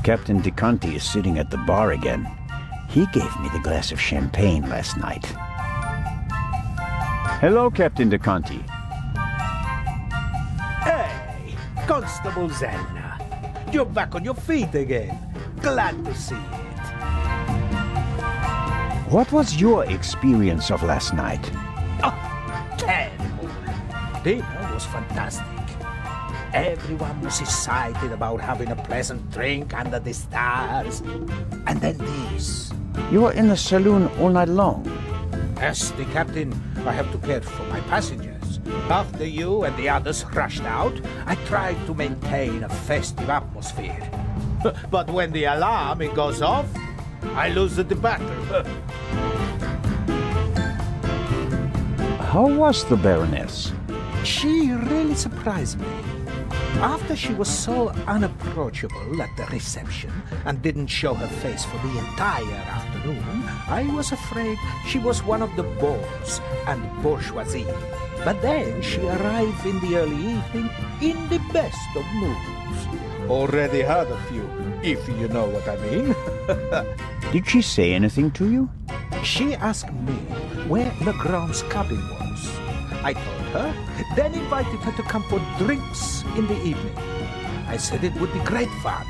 Captain DeConti is sitting at the bar again. He gave me the glass of champagne last night. Hello, Captain DeConti. Hey, Constable Zenna. You're back on your feet again. Glad to see it. What was your experience of last night? Oh, terrible. Dinner was fantastic. Everyone was excited about having a pleasant drink under the stars. And then this. You were in the saloon all night long. As the captain, I have to care for my passengers. After you and the others rushed out, I tried to maintain a festive atmosphere. But when the alarm goes off, I lose the battle. How was the Baroness? She really surprised me. After she was so unapproachable at the reception and didn't show her face for the entire afternoon, I was afraid she was one of the bores and bourgeoisie. But then she arrived in the early evening in the best of moods. Already had a few, if you know what I mean. Did she say anything to you? She asked me where Legrand's cabin was. I told her, then invited her to come for drinks in the evening. I said it would be great fun.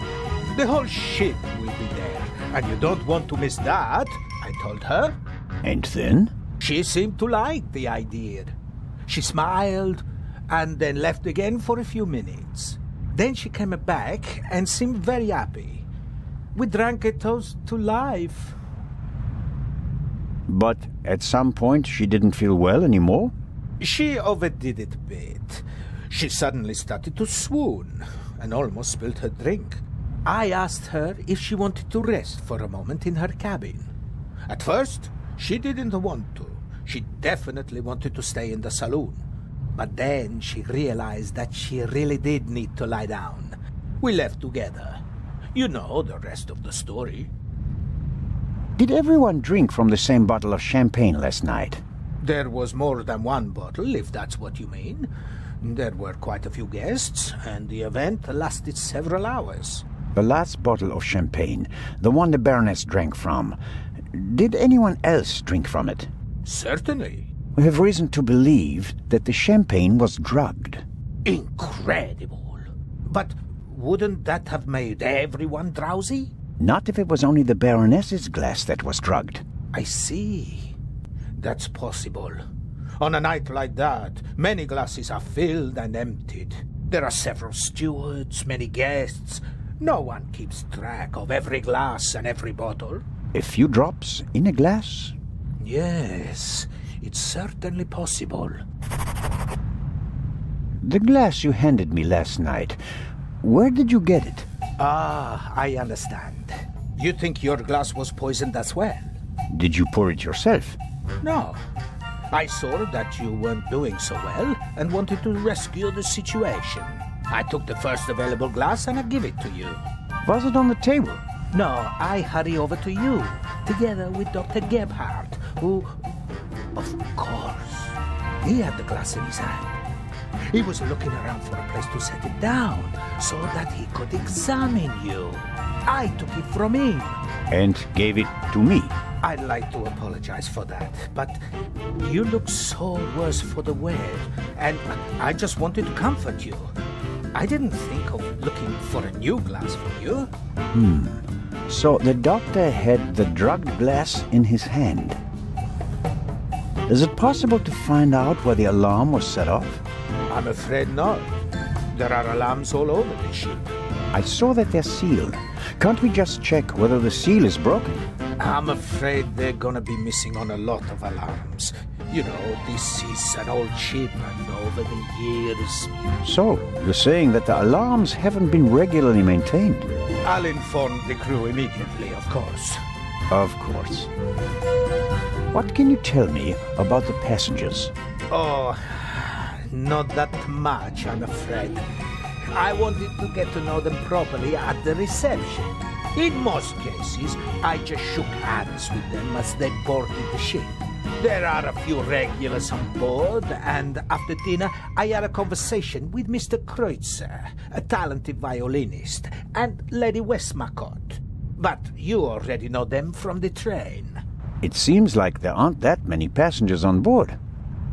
The whole ship will be there, and you don't want to miss that, I told her. And then? She seemed to like the idea. She smiled, and then left again for a few minutes. Then she came back and seemed very happy. We drank a toast to life. But at some point she didn't feel well anymore? She overdid it a bit. She suddenly started to swoon and almost spilled her drink. I asked her if she wanted to rest for a moment in her cabin. At first, she didn't want to. She definitely wanted to stay in the saloon. But then she realized that she really did need to lie down. We left together. You know the rest of the story. Did everyone drink from the same bottle of champagne last night? There was more than one bottle, if that's what you mean. There were quite a few guests, and the event lasted several hours. The last bottle of champagne, the one the Baroness drank from, did anyone else drink from it? Certainly. We have reason to believe that the champagne was drugged. Incredible. But wouldn't that have made everyone drowsy? Not if it was only the Baroness's glass that was drugged. I see. That's possible. On a night like that, many glasses are filled and emptied. There are several stewards, many guests. No one keeps track of every glass and every bottle. A few drops in a glass? Yes, it's certainly possible. The glass you handed me last night, where did you get it? Ah, I understand. You think your glass was poisoned as well? Did you pour it yourself? No. I saw that you weren't doing so well and wanted to rescue the situation. I took the first available glass and I give it to you. Was it on the table? No, I hurry over to you, together with Dr. Gebhardt, who, of course, he had the glass in his hand. He was looking around for a place to set it down so that he could examine you. I took it from him. And gave it to me. I'd like to apologize for that, but you look so worse for the wear, and I just wanted to comfort you. I didn't think of looking for a new glass for you. So the doctor had the drugged glass in his hand. Is it possible to find out where the alarm was set off? I'm afraid not. There are alarms all over the ship. I saw that they're sealed. Can't we just check whether the seal is broken? I'm afraid they're gonna be missing on a lot of alarms. You know, this is an old ship, and over the years... So, you're saying that the alarms haven't been regularly maintained? I'll inform the crew immediately, of course. Of course. What can you tell me about the passengers? Oh, not that much, I'm afraid. I wanted to get to know them properly at the reception. In most cases, I just shook hands with them as they boarded the ship. There are a few regulars on board, and after dinner I had a conversation with Mr. Kreutzer, a talented violinist, and Lady Westmacott. But you already know them from the train. It seems like there aren't that many passengers on board.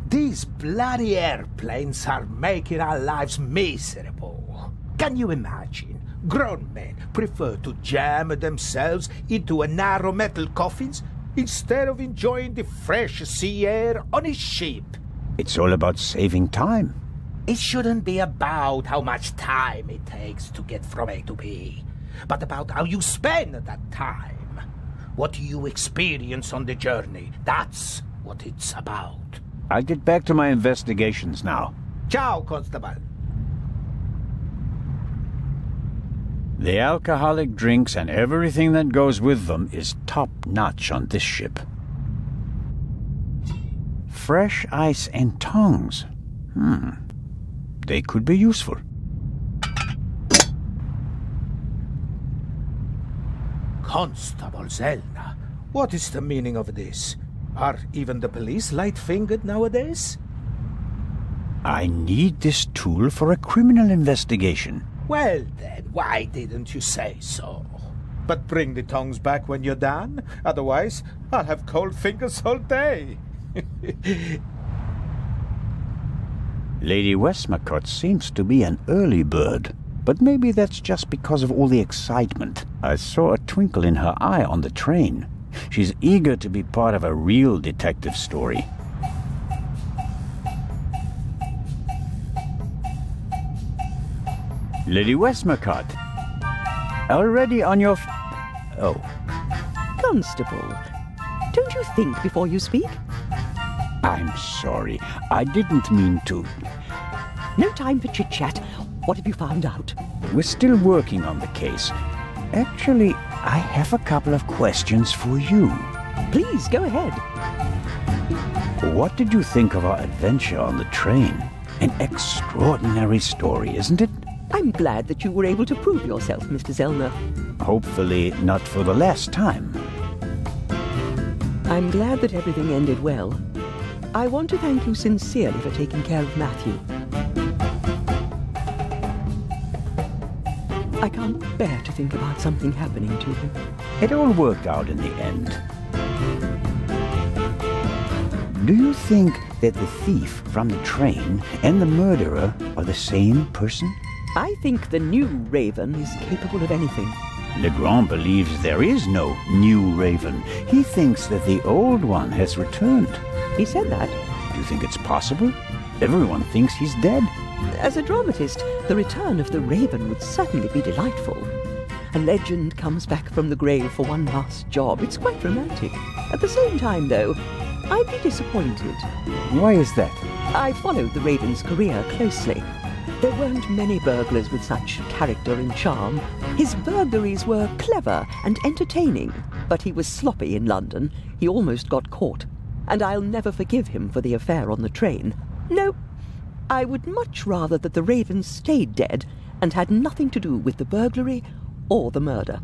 These bloody airplanes are making our lives miserable. Can you imagine? Grown men prefer to jam themselves into a narrow metal coffins instead of enjoying the fresh sea air on a ship. It's all about saving time. It shouldn't be about how much time it takes to get from A to B, but about how you spend that time. What you experience on the journey, that's what it's about. I'll get back to my investigations now. Ciao, Constable. The alcoholic drinks and everything that goes with them is top-notch on this ship. Fresh ice and tongs. They could be useful. Constable Zellner, what is the meaning of this? Are even the police light-fingered nowadays? I need this tool for a criminal investigation. Well then, why didn't you say so? But bring the tongs back when you're done, otherwise I'll have cold fingers all day. Lady Westmacott seems to be an early bird, but maybe that's just because of all the excitement. I saw a twinkle in her eye on the train. She's eager to be part of a real detective story. Lady Westmacott, already on your oh. Constable, don't you think before you speak? I'm sorry. I didn't mean to. No time for chit-chat. What have you found out? We're still working on the case. Actually, I have a couple of questions for you. Please, go ahead. What did you think of our adventure on the train? An extraordinary story, isn't it? I'm glad that you were able to prove yourself, Mr. Zellner. Hopefully not for the last time. I'm glad that everything ended well. I want to thank you sincerely for taking care of Matthew. I can't bear to think about something happening to him. It all worked out in the end. Do you think that the thief from the train and the murderer are the same person? I think the new Raven is capable of anything. Legrand believes there is no new Raven. He thinks that the old one has returned. He said that. Do you think it's possible? Everyone thinks he's dead. As a dramatist, the return of the Raven would certainly be delightful. A legend comes back from the grave for one last job. It's quite romantic. At the same time, though, I'd be disappointed. Why is that? I followed the Raven's career closely. There weren't many burglars with such character and charm. His burglaries were clever and entertaining, but he was sloppy in London. He almost got caught. And I'll never forgive him for the affair on the train. No, I would much rather that the Raven stayed dead and had nothing to do with the burglary or the murder.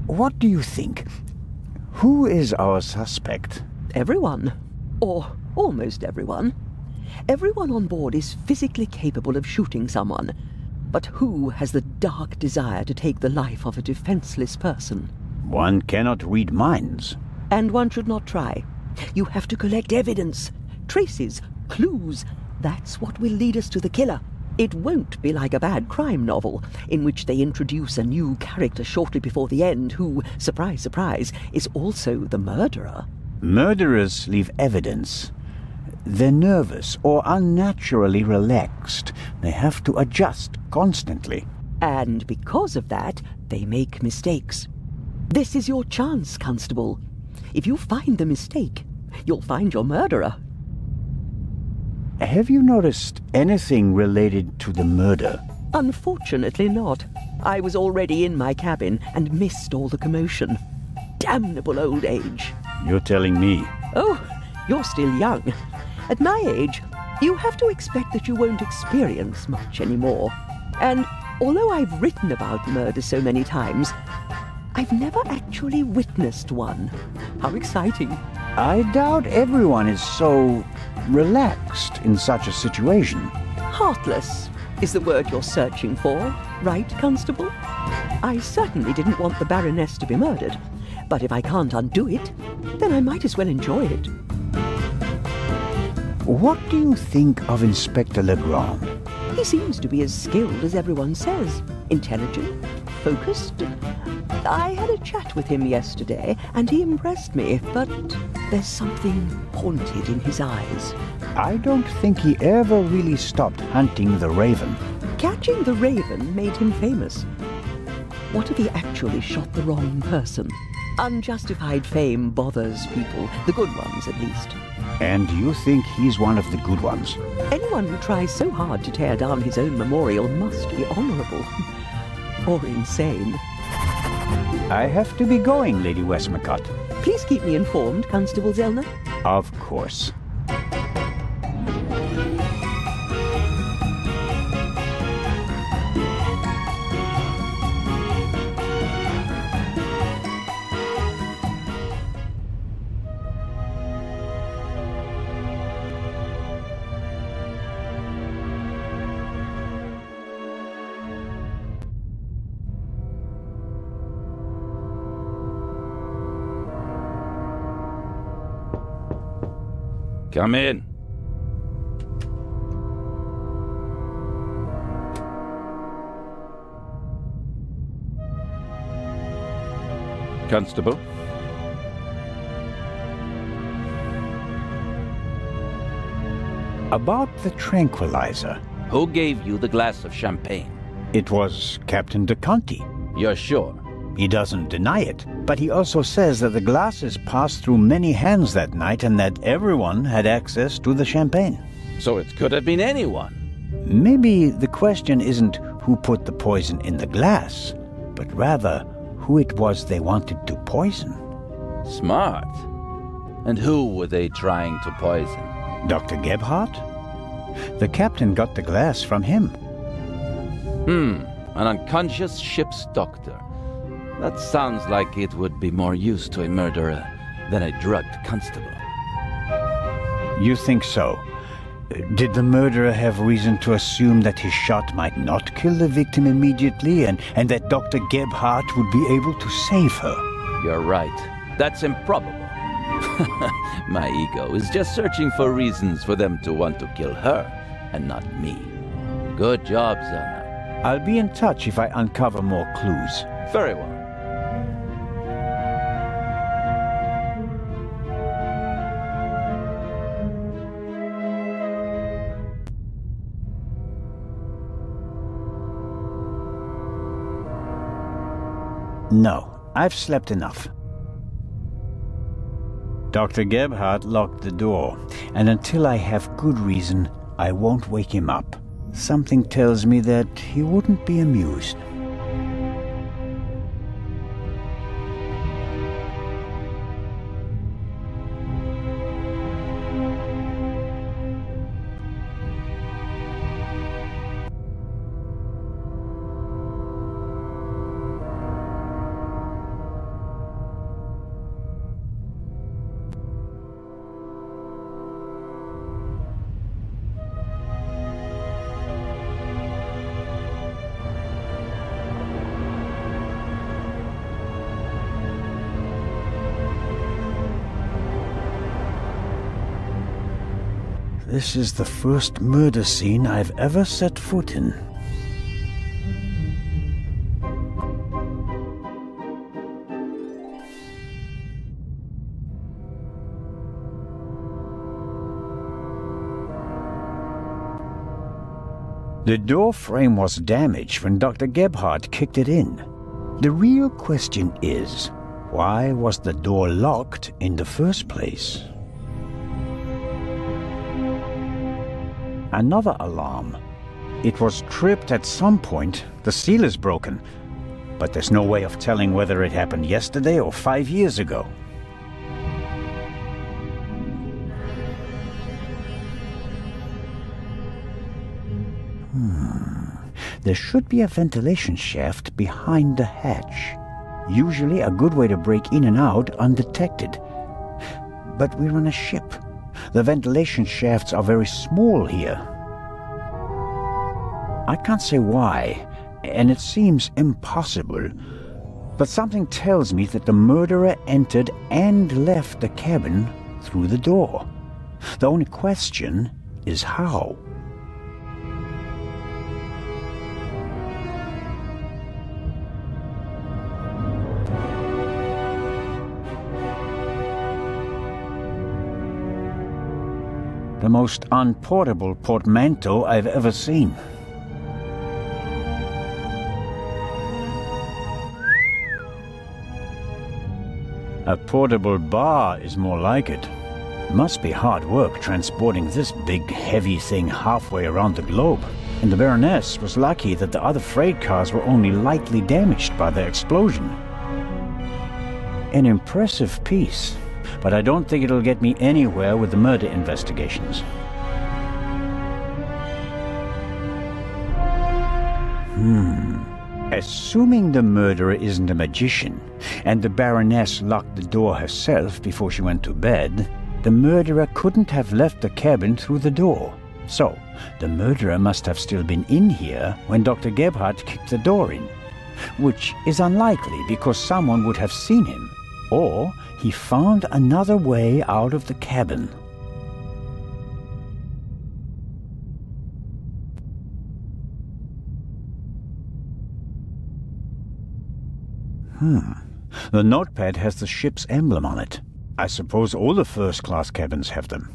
What do you think? Who is our suspect? Everyone. Or almost everyone. Everyone on board is physically capable of shooting someone. But who has the dark desire to take the life of a defenseless person? One cannot read minds. And one should not try. You have to collect evidence, traces, clues. That's what will lead us to the killer. It won't be like a bad crime novel, in which they introduce a new character shortly before the end who, surprise, surprise, is also the murderer. Murderers leave evidence. They're nervous or unnaturally relaxed. They have to adjust constantly. And because of that, they make mistakes. This is your chance, Constable. If you find the mistake, you'll find your murderer. Have you noticed anything related to the murder? Unfortunately not. I was already in my cabin and missed all the commotion. Damnable old age. You're telling me. Oh, you're still young. At my age, you have to expect that you won't experience much anymore. And although I've written about murder so many times, I've never actually witnessed one. How exciting. I doubt everyone is so relaxed in such a situation. Heartless is the word you're searching for, right, Constable? I certainly didn't want the Baroness to be murdered, but if I can't undo it, then I might as well enjoy it. What do you think of Inspector Legrand? He seems to be as skilled as everyone says. Intelligent, focused. I had a chat with him yesterday, and he impressed me, but there's something haunted in his eyes. I don't think he ever really stopped hunting the raven. Catching the raven made him famous. What if he actually shot the wrong person? Unjustified fame bothers people, the good ones at least. And you think he's one of the good ones? Anyone who tries so hard to tear down his own memorial must be honorable. Or insane. I have to be going, Lady Westmacott. Please keep me informed, Constable Zellner. Of course. Come in. Constable? About the tranquilizer. Who gave you the glass of champagne? It was Captain de Conti. You're sure? He doesn't deny it, but he also says that the glasses passed through many hands that night and that everyone had access to the champagne. So it could have been anyone. Maybe the question isn't who put the poison in the glass, but rather who it was they wanted to poison. Smart. And who were they trying to poison? Dr. Gebhardt? The captain got the glass from him. An unconscious ship's doctor. That sounds like it would be more use to a murderer than a drugged constable. You think so? Did the murderer have reason to assume that his shot might not kill the victim immediately and that Dr. Gebhardt would be able to save her? You're right. That's improbable. My ego is just searching for reasons for them to want to kill her and not me. Good job, Zelna. I'll be in touch if I uncover more clues. Very well. No, I've slept enough. Dr. Gebhardt locked the door, and until I have good reason, I won't wake him up. Something tells me that he wouldn't be amused. This is the first murder scene I've ever set foot in. The door frame was damaged when Dr. Gebhardt kicked it in. The real question is, why was the door locked in the first place? Another alarm. It was tripped at some point. The seal is broken. But there's no way of telling whether it happened yesterday or 5 years ago. There should be a ventilation shaft behind the hatch. Usually a good way to break in and out undetected. But we're on a ship. The ventilation shafts are very small here. I can't say why, and it seems impossible. But something tells me that the murderer entered and left the cabin through the door. The only question is how. The most unportable portmanteau I've ever seen. A portable bar is more like it. Must be hard work transporting this big, heavy thing halfway around the globe. And the Baroness was lucky that the other freight cars were only lightly damaged by the explosion. An impressive piece, but I don't think it'll get me anywhere with the murder investigations. Assuming the murderer isn't a magician, and the Baroness locked the door herself before she went to bed, the murderer couldn't have left the cabin through the door. So, the murderer must have still been in here when Dr. Gebhardt kicked the door in, which is unlikely because someone would have seen him, or he found another way out of the cabin. The notepad has the ship's emblem on it. I suppose all the first-class cabins have them.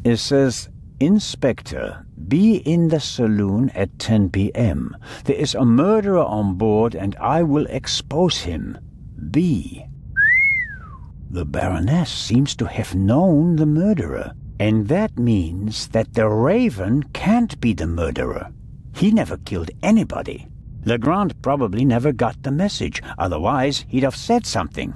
It says, "Inspector, be in the saloon at 10 p.m. There is a murderer on board and I will expose him. B." The Baroness seems to have known the murderer, and that means that the Raven can't be the murderer. He never killed anybody. Legrand probably never got the message, otherwise he'd have said something.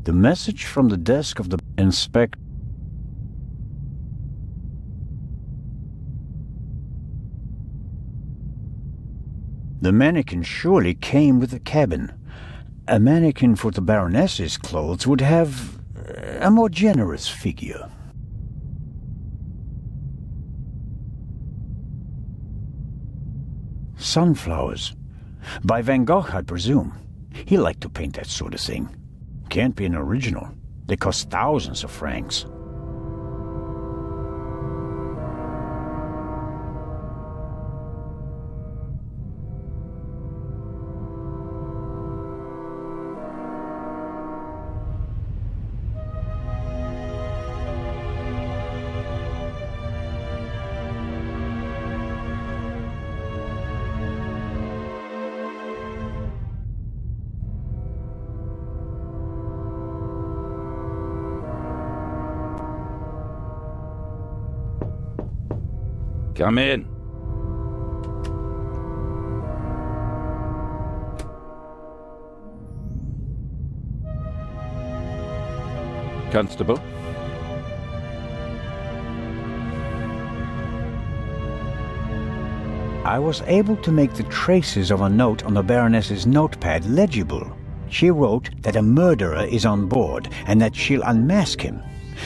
The message from the desk of the inspector. The mannequin surely came with the cabin. A mannequin for the Baroness's clothes would have a more generous figure. Sunflowers. By Van Gogh, I presume. He liked to paint that sort of thing. Can't be an original. They cost thousands of francs. Come in. Constable? I was able to make the traces of a note on the Baroness's notepad legible. She wrote that a murderer is on board and that she'll unmask him.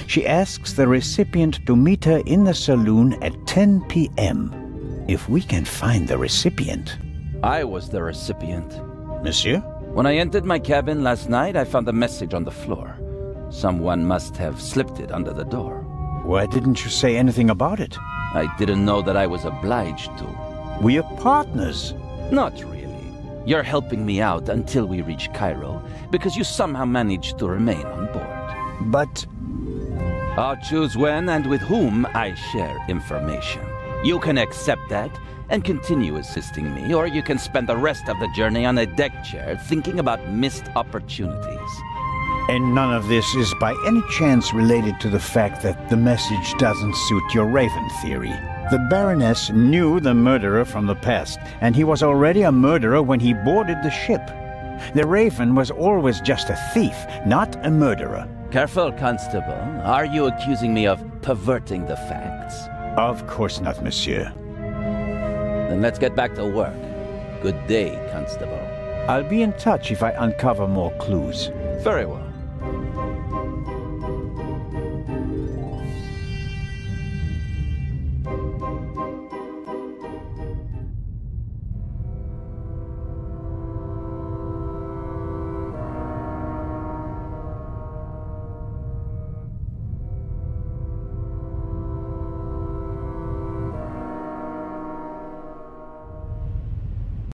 She asks the recipient to meet her in the saloon at 10 p.m. If we can find the recipient. I was the recipient. Monsieur? When I entered my cabin last night, I found a message on the floor. Someone must have slipped it under the door. Why didn't you say anything about it? I didn't know that I was obliged to. We're partners. Not really. You're helping me out until we reach Cairo, because you somehow managed to remain on board. But I'll choose when and with whom I share information. You can accept that and continue assisting me, or you can spend the rest of the journey on a deck chair thinking about missed opportunities. and none of this is by any chance related to the fact that the message doesn't suit your Raven theory. The Baroness knew the murderer from the past, and he was already a murderer when he boarded the ship. The Raven was always just a thief, not a murderer. Careful, Constable. Are you accusing me of perverting the facts? Of course not, monsieur. Then let's get back to work. Good day, Constable. I'll be in touch if I uncover more clues. Very well.